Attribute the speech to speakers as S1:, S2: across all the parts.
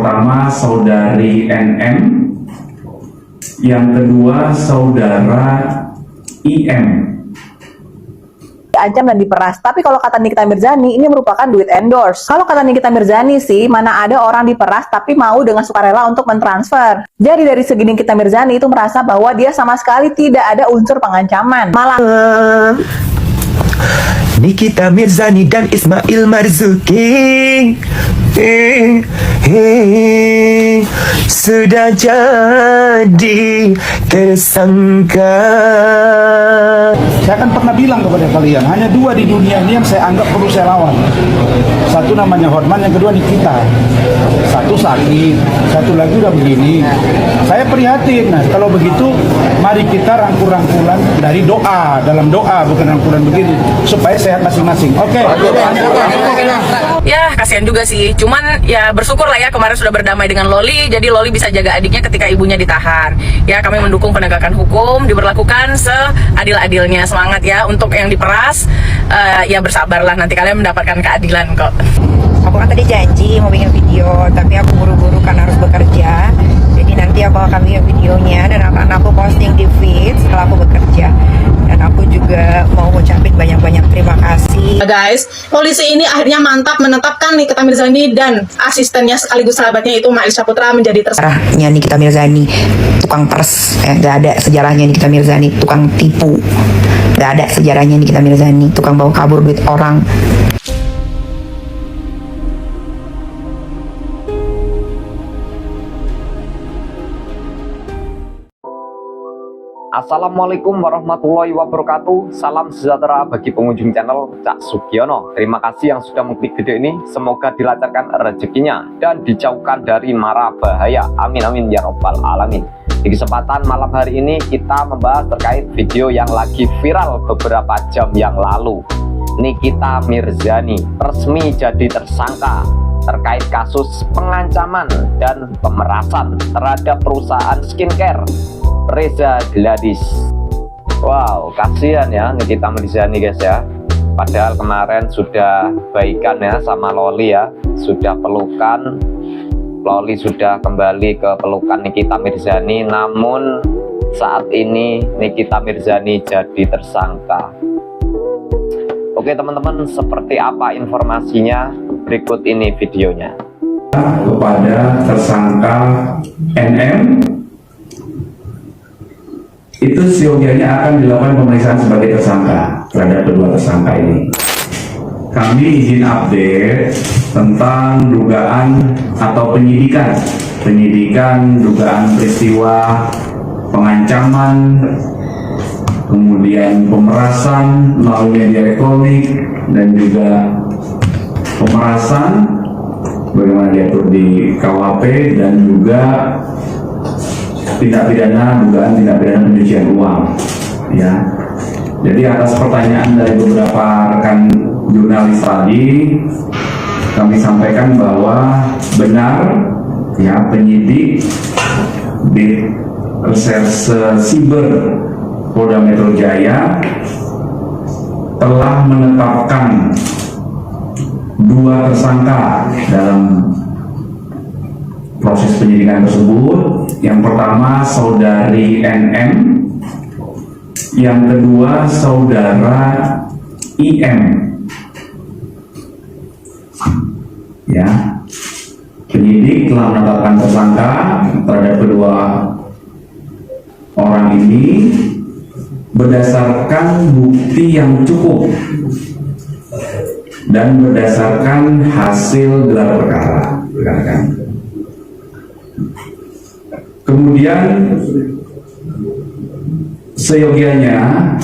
S1: pertama saudari NM, yang kedua saudara IM.
S2: Diancam dan diperas. Tapi kalau kata Nikita Mirzani, ini merupakan duit endorse. Kalau kata Nikita Mirzani sih, mana ada orang diperas tapi mau dengan sukarela untuk mentransfer. Jadi dari segi Nikita Mirzani itu merasa bahwa dia sama sekali tidak ada unsur pengancaman. Malah
S3: Nikita Mirzani dan Ismail Marzuki sudah jadi tersangka.
S4: Saya kan pernah bilang kepada kalian, hanya dua di dunia ini yang saya anggap perlu saya lawan. Satu namanya Hotman, yang kedua Nikita. Satu sakit, satu lagi udah begini. Saya prihatin. Nah, kalau begitu, mari kita rangkul-rangkulan dari doa, dalam doa, bukan rangkulan begini, supaya sehat masing-masing. Oke.
S5: Ya, kasihan juga sih. Cuman ya bersyukur lah ya kemarin sudah berdamai dengan Loli. Jadi Loli bisa jaga adiknya ketika ibunya ditahan. Ya, kami mendukung penegakan hukum, diberlakukan seadil-adilnya. Semangat ya untuk yang diperas. Ya bersabarlah, nanti kalian mendapatkan keadilan kok.
S6: Aku kan tadi janji mau bikin video, tapi aku buru-buru karena harus bekerja. Jadi nanti aku akan bikin videonya dan akan aku posting di feed setelah aku bekerja. Dan aku juga mau ngucapin banyak-banyak terima kasih.
S5: Guys, polisi ini akhirnya mantap menetapkan Nikita Mirzani dan asistennya sekaligus sahabatnya itu Mail Saputra menjadi tersangka.
S6: Sejarahnya Nikita Mirzani tukang pers, gak ada sejarahnya Nikita Mirzani tukang tipu, gak ada sejarahnya Nikita Mirzani tukang bawa kabur duit orang.
S7: Assalamualaikum warahmatullahi wabarakatuh. Salam sejahtera bagi pengunjung channel Cak Sugiono. Terima kasih yang sudah mengklik video ini. Semoga dilancarkan rezekinya dan dijauhkan dari mara bahaya. Amin amin ya robbal alamin. Di kesempatan malam hari ini kita membahas terkait video yang lagi viral beberapa jam yang lalu. Nikita Mirzani resmi jadi tersangka terkait kasus pengancaman dan pemerasan terhadap perusahaan skincare Reza Gladys. Wow, kasihan ya Nikita Mirzani guys ya. Padahal kemarin sudah baikan ya sama Loli ya, sudah pelukan. Loli sudah kembali ke pelukan Nikita Mirzani, namun saat ini Nikita Mirzani jadi tersangka. Oke teman-teman, seperti apa informasinya? Berikut ini videonya.
S1: Kepada tersangka NM, itu seyogianya akan dilakukan pemeriksaan sebagai tersangka terhadap kedua tersangka ini. Kami izin update tentang dugaan atau penyidikan dugaan peristiwa pengancaman, kemudian pemerasan melalui media elektronik, dan juga pemerasan bagaimana diatur di KUHP, dan juga tindak pidana dugaan tindak pidana pencucian uang ya. Jadi atas pertanyaan dari beberapa rekan jurnalis tadi, kami sampaikan bahwa benar ya penyidik di Reserse Siber Polda Metro Jaya telah menetapkan dua tersangka dalam proses penyidikan tersebut. Yang pertama saudari NM, yang kedua saudara IM. Ya, penyidik telah menetapkan tersangka terhadap kedua orang ini berdasarkan bukti yang cukup dan berdasarkan hasil gelar perkara. Kemudian seyogianya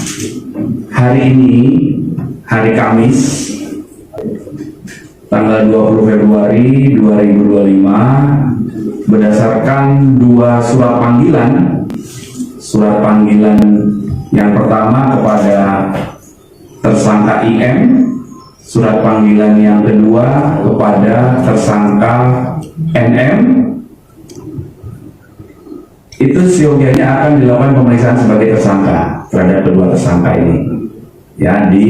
S1: hari ini, hari Kamis tanggal 20 Februari 2025, berdasarkan dua surat panggilan yang pertama kepada tersangka IM, surat panggilan yang kedua kepada tersangka NM, itu seyogianya akan dilakukan pemeriksaan sebagai tersangka terhadap kedua tersangka ini ya di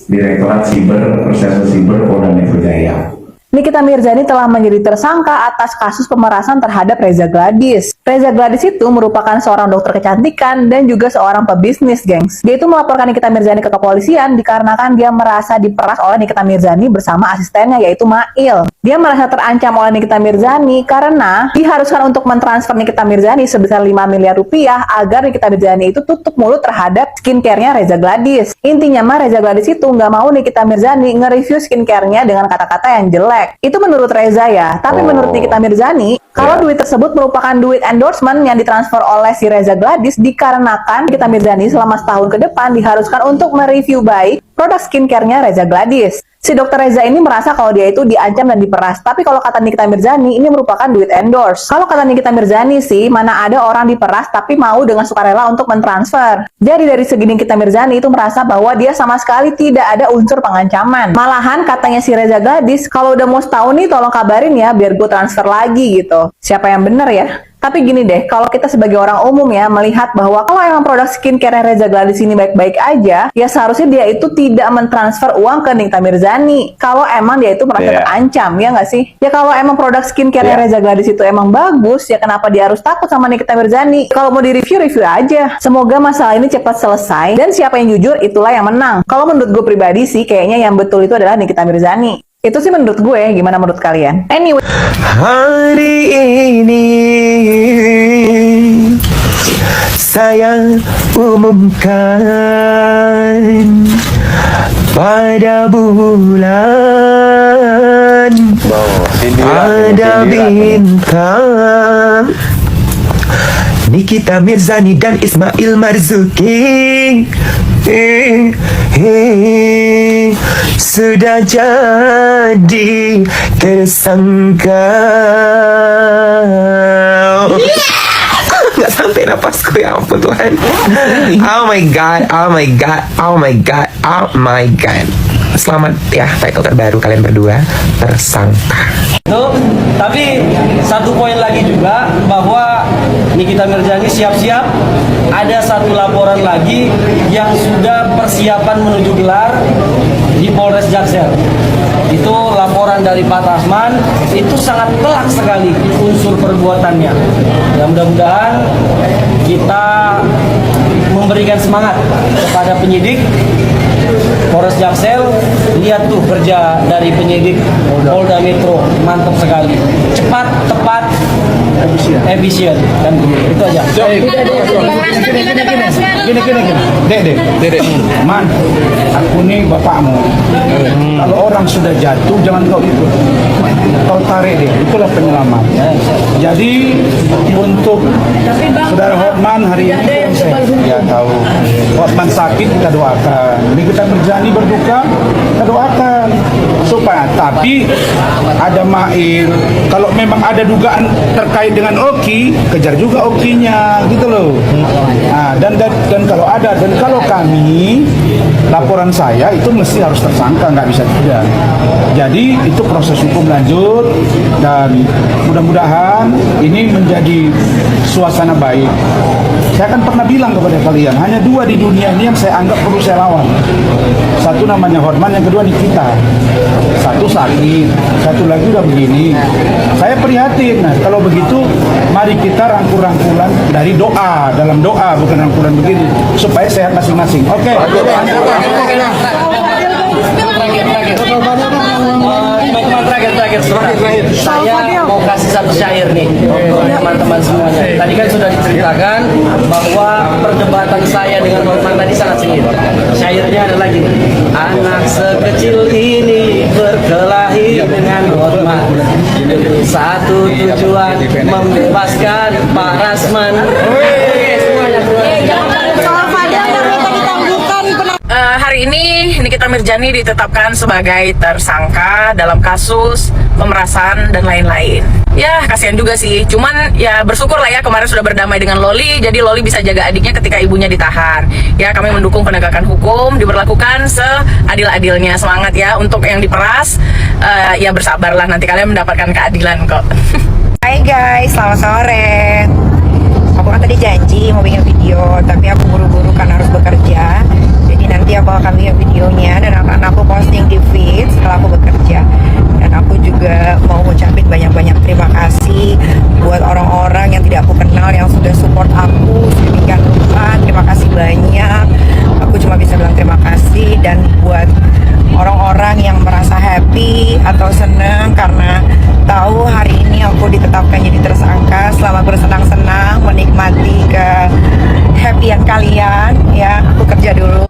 S1: Direktorat Siber Reserse Siber Polda Metro Jaya.
S2: Nikita Mirzani telah menjadi tersangka atas kasus pemerasan terhadap Reza Gladys. Reza Gladys itu merupakan seorang dokter kecantikan dan juga seorang pebisnis, gengs. Dia itu melaporkan Nikita Mirzani ke kepolisian dikarenakan dia merasa diperas oleh Nikita Mirzani bersama asistennya yaitu Mail. Dia merasa terancam oleh Nikita Mirzani karena diharuskan untuk mentransfer Nikita Mirzani sebesar 5 miliar rupiah agar Nikita Mirzani itu tutup mulut terhadap skincare-nya Reza Gladys. Intinya mah Reza Gladys itu nggak mau Nikita Mirzani nge-review skincare-nya dengan kata-kata yang jelek. Itu menurut Reza ya. Tapi menurut Nikita Mirzani, kalau duit tersebut merupakan duit endorsement yang ditransfer oleh si Reza Gladys dikarenakan Nikita Mirzani selama setahun ke depan diharuskan untuk mereview baik produk skincare-nya Reza Gladys. Si dokter Reza ini merasa kalau dia itu diancam dan diperas. Tapi kalau kata Nikita Mirzani, ini merupakan duit endorse. Kalau kata Nikita Mirzani sih, mana ada orang diperas tapi mau dengan sukarela untuk mentransfer. Jadi dari segi Nikita Mirzani itu merasa bahwa dia sama sekali tidak ada unsur pengancaman. Malahan katanya si Reza Gladys, kalau udah mau setahun nih tolong kabarin ya biar gue transfer lagi gitu. Siapa yang bener ya? Tapi gini deh, kalau kita sebagai orang umum ya melihat bahwa kalau emang produk skincare Reza Gladys ini baik-baik aja, ya seharusnya dia itu tidak mentransfer uang ke Nikita Mirzani. Kalau emang dia itu merasa terancam, ya nggak sih? Ya kalau emang produk skincare Reza Gladys itu emang bagus, ya kenapa dia harus takut sama Nikita Mirzani? Kalau mau di-review, review aja. Semoga masalah ini cepat selesai, dan siapa yang jujur, itulah yang menang. Kalau menurut gue pribadi sih, kayaknya yang betul itu adalah Nikita Mirzani. Itu sih menurut gue, gimana menurut kalian? Anyway.
S3: Hari ini saya umumkan pada bulan ada bintang Nikita Mirzani dan Ismail Marzuki sudah jadi tersangka. Nggak sampai napasku, ya ampun Tuhan. Oh my god, oh my god, oh my god, oh my god. Selamat ya, title terbaru kalian berdua, tersangka.
S8: Tapi satu poin lagi juga bahwa Nikita Mirzani siap-siap ada satu laporan lagi yang sudah persiapan menuju gelar di Polres Jaksel. Itu laporan dari Pak Tasman, itu sangat telak sekali unsur perbuatannya. Ya mudah-mudahan kita memberikan semangat kepada penyidik Polres Jaksel. Lihat tuh kerja dari penyidik Polda Metro, mantap sekali, cepat, tepat, efisien, dan itu aja.
S4: Gini. Dek. Man, aku nih bapakmu. Kalau orang sudah jatuh, jangan kau ikut. Kau tarik deh, itulah penyelamat. Jadi untuk saudara Hotman hari ini, ya tahu Hotman sakit, kita doakan. Nikita Mirzani berduka, kita doakan supaya. Tapi ada Mail, kalau memang ada dugaan terkait dengan Oki, kejar juga Okinya, gitu loh. Nah, dan kalau ada, dan kalau kami laporan saya itu mesti harus tersangka, nggak bisa tidak. Jadi itu proses hukum lanjut, dan mudah-mudahan ini menjadi suasana baik. Saya kan pernah bilang kepada kalian, hanya dua di dunia ini yang saya anggap perlu saya lawan. Satu namanya Hotman, yang kedua Nikita. Satu sakit, satu lagi udah begini. Saya prihatin. Nah, kalau begitu, mari kita rangkul-rangkulan dari doa, dalam doa, bukan rangkulan begini, supaya sehat masing-masing. Oke.
S8: Terakhir. Saya mau kasih satu syair nih untuk teman-teman semuanya. Tadi kan sudah diceritakan bahwa perdebatan saya dengan Hotman tadi sangat sengit. Syairnya adalah gini: anak sekecil ini berkelahi dengan Hotman, satu tujuan membebaskan Pak Rasman.
S5: Hari ini Nikita Mirzani ditetapkan sebagai tersangka dalam kasus pemerasan dan lain-lain. Ya kasihan juga sih, cuman ya bersyukur lah ya kemarin sudah berdamai dengan Loli, jadi Loli bisa jaga adiknya ketika ibunya ditahan. Ya kami mendukung penegakan hukum, diberlakukan seadil-adilnya. Semangat ya untuk yang diperas, ya bersabarlah, nanti kalian mendapatkan keadilan kok.
S6: Hai guys, selamat sore. Aku kan tadi janji mau bikin video, tapi aku buru-buru karena harus bekerja. Jadi nanti aku akan bikin videonya dan akan aku posting di feed setelah aku bekerja. Dan aku juga mau ngucapin banyak-banyak terima kasih buat orang-orang yang tidak aku kenal yang sudah support aku sedemikian rupa. Terima kasih banyak. Aku cuma bisa bilang terima kasih. Dan buat orang-orang yang merasa happy atau senang karena tahu hari ini aku ditetapkan jadi tersangka, selamat bersenang-senang menikmati ke happyan kalian ya. Aku kerja dulu.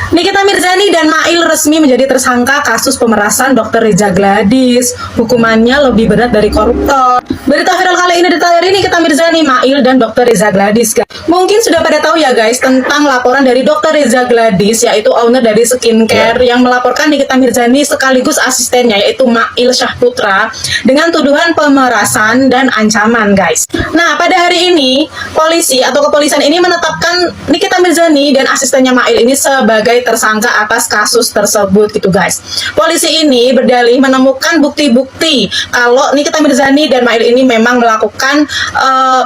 S5: Nikita Mirzani dan Mail resmi menjadi tersangka kasus pemerasan Dr. Reza Gladys. Hukumannya lebih berat dari koruptor. Berita viral kali ini dari Nikita Mirzani, Mail, dan Dr. Reza Gladys. Mungkin sudah pada tahu ya guys tentang laporan dari Dr. Reza Gladys, yaitu owner dari skincare yang melaporkan Nikita Mirzani sekaligus asistennya yaitu Mail Syahputra dengan tuduhan pemerasan dan ancaman guys. Nah pada hari ini polisi atau kepolisian ini menetapkan Nikita Mirzani dan asistennya Mail ini sebagai tersangka atas kasus tersebut gitu guys. Polisi ini berdalih menemukan bukti-bukti kalau Nikita Mirzani dan Mail ini memang melakukan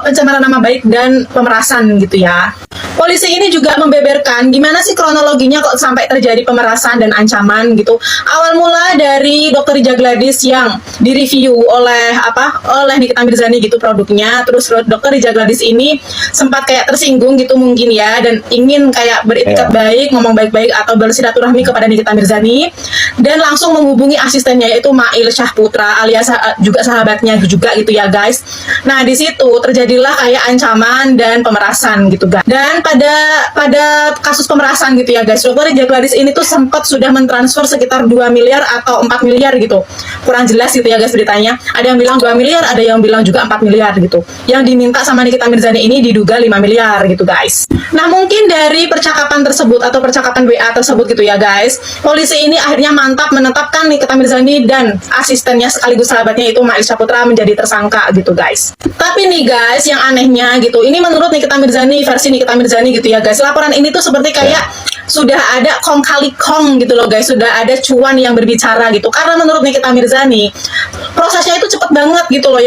S5: pencemaran nama baik dan pemerasan gitu ya. Polisi ini juga membeberkan gimana sih kronologinya kok sampai terjadi pemerasan dan ancaman gitu. Awal mula dari Dr. Reza Gladys yang direview oleh Nikita Mirzani gitu produknya. Terus Dr. Reza Gladys ini sempat kayak tersinggung gitu mungkin ya, dan ingin kayak beritikat baik, ngomong baik-baik atau bersilaturahmi kepada Nikita Mirzani, dan langsung menghubungi asistennya yaitu Mail Syahputra alias juga sahabatnya juga gitu ya guys. Nah di situ terjadilah kayak ancaman dan pemerasan gitu guys. Dan pada kasus pemerasan gitu ya guys, Dr. Reza Gladys ini tuh sempat sudah mentransfer sekitar 2 miliar atau 4 miliar gitu. Kurang jelas gitu ya guys beritanya. Ada yang bilang 2 miliar, ada yang bilang juga 4 miliar gitu. Yang diminta sama Nikita Mirzani ini diduga 5 miliar gitu guys. Nah mungkin dari percakapan tersebut atau percakapan WA tersebut gitu ya guys, polisi ini akhirnya mantap menetapkan Nikita Mirzani dan asistennya sekaligus sahabatnya itu Mail Syahputra menjadi tersangka gitu guys. Tapi nih guys, yang anehnya gitu, ini menurut Nikita Mirzani, versi Nikita Mirzani gitu ya guys, laporan ini tuh seperti kayak sudah ada kong kali kong gitu loh guys, sudah ada cuan yang berbicara gitu. Karena menurut Nikita Mirzani prosesnya itu cepet banget gitu loh,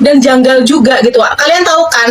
S5: dan janggal juga gitu. Kalian tahu kan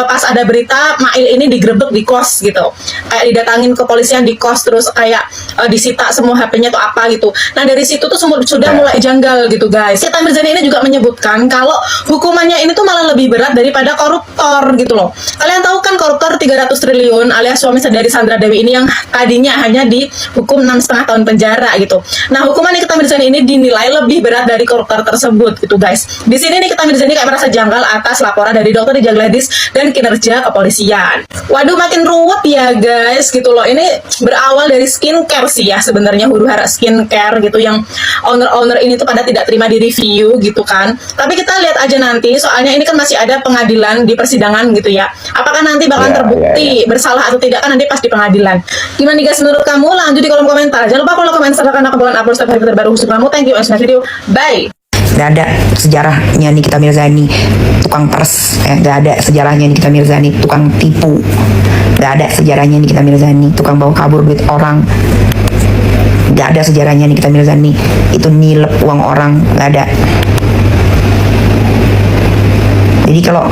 S5: pas ada berita Mail ini digerebek di kos gitu, kayak didatangin kepolisian di kos, terus kayak disita semua HP-nya tuh apa gitu. Nah dari situ tuh sudah mulai janggal gitu guys. Nikita Mirzani ini juga menyebutkan kalau hukumannya ini tuh malah lebih berat daripada koruptor gitu loh. Kalian tahu kan koruptor 300 triliun alias suami dari Sandra Dewi ini yang tadinya hanya dihukum 6,5 tahun penjara gitu. Nah hukuman Nikita Mirzani ini dinilai lebih berat dari koruptor tersebut gitu guys. Di sini Nikita Mirzani kayak merasa janggal atas laporan dari Dr. Reza Gladys dan kinerja kepolisian. Waduh makin ruwet ya guys gitu loh. Ini berawal dari skincare sih ya sebenarnya, huru hara skincare gitu, yang owner-owner ini tuh pada tidak terima di review gitu kan. Tapi kita lihat aja nanti, soalnya ini kan masih ada pengadilan di persidangan gitu ya. Apakah nanti bakalan terbukti bersalah atau tidak kan nanti pas di pengadilan. Gimana nih guys menurut kamu? Lanjut di kolom komentar. Jangan lupa follow, komen, serta karena aku bakalan upload setiap hari terbaru khusus kamu. Thank you, next video. Bye.
S6: Gak ada sejarahnya Nikita Mirzani tukang pers, gak ada sejarahnya Nikita Mirzani tukang tipu, gak ada sejarahnya Nikita Mirzani tukang bawa kabur duit orang, gak ada sejarahnya Nikita Mirzani itu nilep uang orang, gak ada. Jadi kalau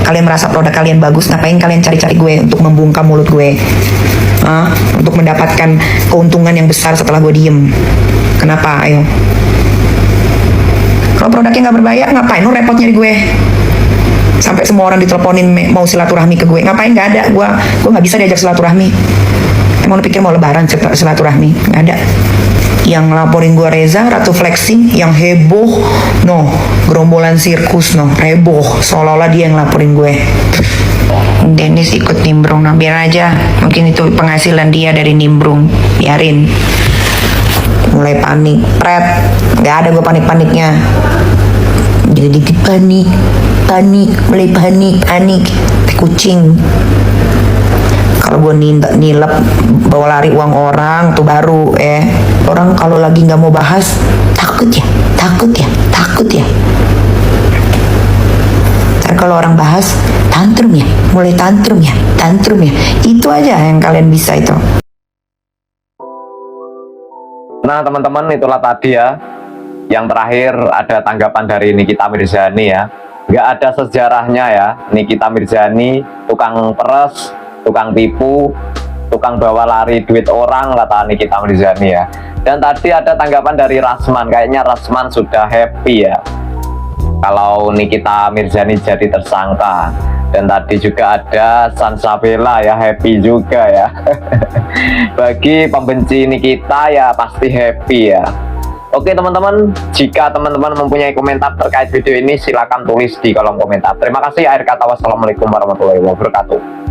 S6: kalian merasa produk kalian bagus, ngapain kalian cari-cari gue untuk membungkam mulut gue? Untuk mendapatkan keuntungan yang besar setelah gue diem. Kenapa? Ayo. Kalau produknya nggak berbayar, ngapain lu repot nyari gue? Sampai semua orang diteleponin mau silaturahmi ke gue. Ngapain? Nggak ada. Gue nggak bisa diajak silaturahmi. Emang lu pikir mau lebaran silaturahmi? Nggak ada. Yang laporin gue Reza, Ratu Flexing, yang heboh, no, gerombolan sirkus, no, heboh, seolah-olah dia yang laporin gue. Dennis ikut nimbrung, nah biar aja, mungkin itu penghasilan dia dari nimbrung, biarin. Mulai panik, nggak ada gue panik-paniknya. Jadi panik, mulai panik, kucing. Kalau gue nilep bawa lari uang orang tuh baru orang kalau lagi nggak mau bahas takut ya. Ntar kalau orang bahas tantrum ya, mulai tantrum ya. Itu aja yang kalian bisa itu.
S7: Nah teman-teman, itulah tadi ya, yang terakhir ada tanggapan dari Nikita Mirzani ya. Nggak ada sejarahnya ya, Nikita Mirzani tukang peres, tukang tipu, tukang bawa lari duit orang, kata Nikita Mirzani ya. Dan tadi ada tanggapan dari Rasman, kayaknya Rasman sudah happy ya kalau Nikita Mirzani jadi tersangka. Dan tadi juga ada Sansabella ya, happy juga ya. Bagi pembenci Nikita ya pasti happy ya. Oke teman-teman, jika teman-teman mempunyai komentar terkait video ini silahkan tulis di kolom komentar. Terima kasih, akhir kata wassalamualaikum warahmatullahi wabarakatuh.